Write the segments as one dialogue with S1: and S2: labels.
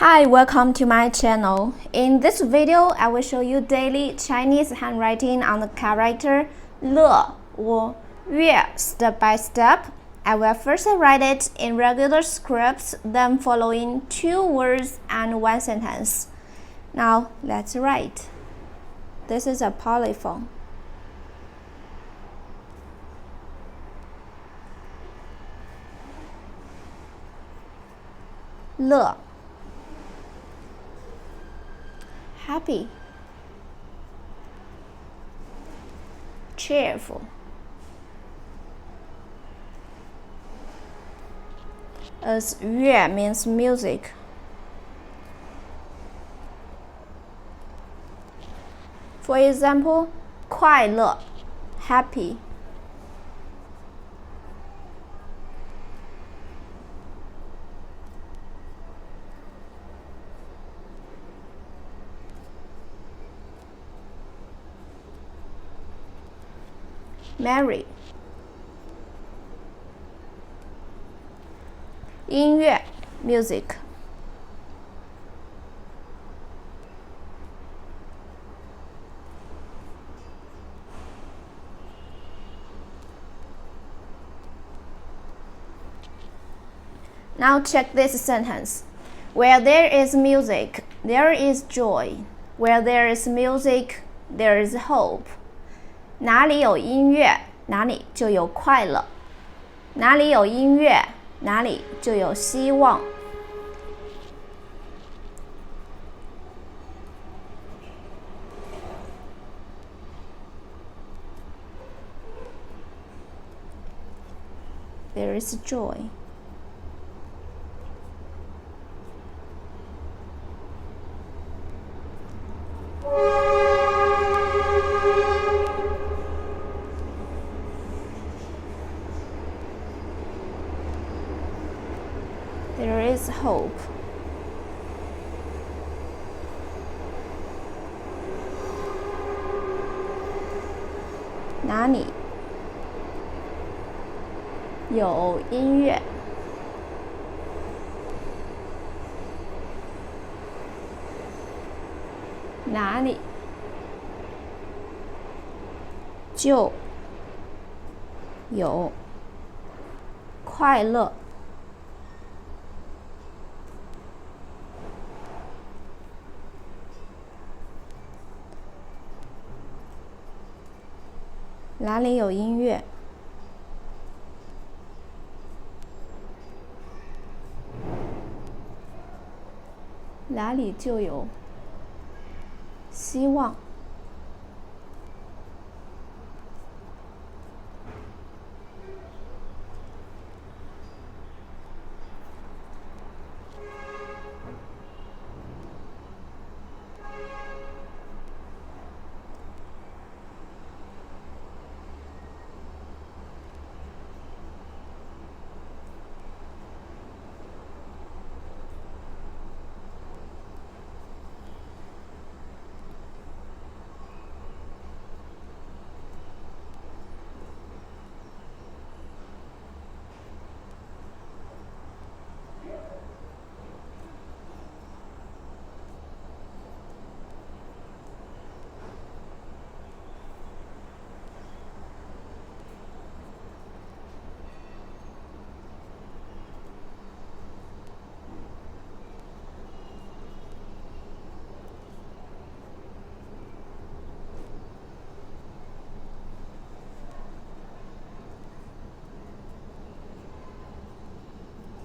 S1: Hi, welcome to my channel. In this video, I will show you daily Chinese handwriting on the character 乐 or 乐 step by step. I will first write it in regular scripts, then following 2 words and 1 sentence. Now, let's write. This is a polyphone. 乐 happy, cheerful, as 乐 means music. For example, 快乐 happy, merry, 音乐 music, Now check this sentence. Where there is music, there is joy. Where there is music, there is hope. 哪里有音乐，哪里就有快乐。哪里有音乐，哪里就有希望。There is joy. There is hope.哪里有音乐，哪里就有快乐。哪里有音乐，哪里就有希望。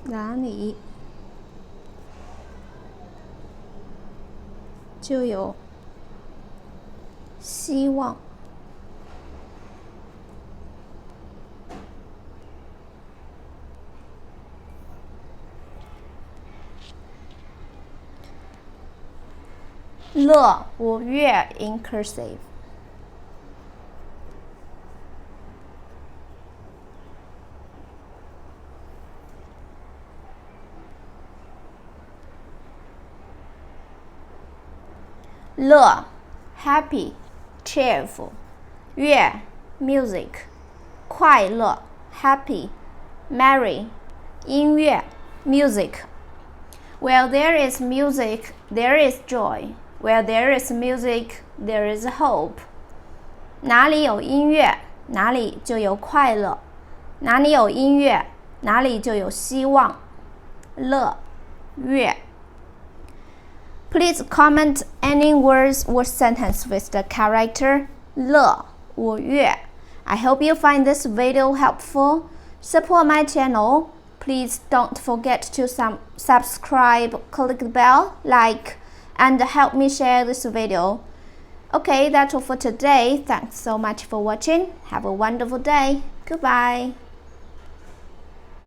S1: 哪里就有希望。乐 or 乐 in cursive. 乐 happy, cheerful. 乐 music, 快乐 happy, merry. 音乐 music. Where there is music, there is joy. Where there is music, there is hope. 哪里有音乐，哪里就有快乐。哪里有音乐，哪里就有希望。乐，乐。Please comment any words or sentence with the character 乐 or 乐。I hope you find this video helpful. Support my channel. Please don't forget to subscribe, click the bell, like, and help me share this video. Okay, that's all for today. Thanks so much for watching. Have a wonderful day. Goodbye.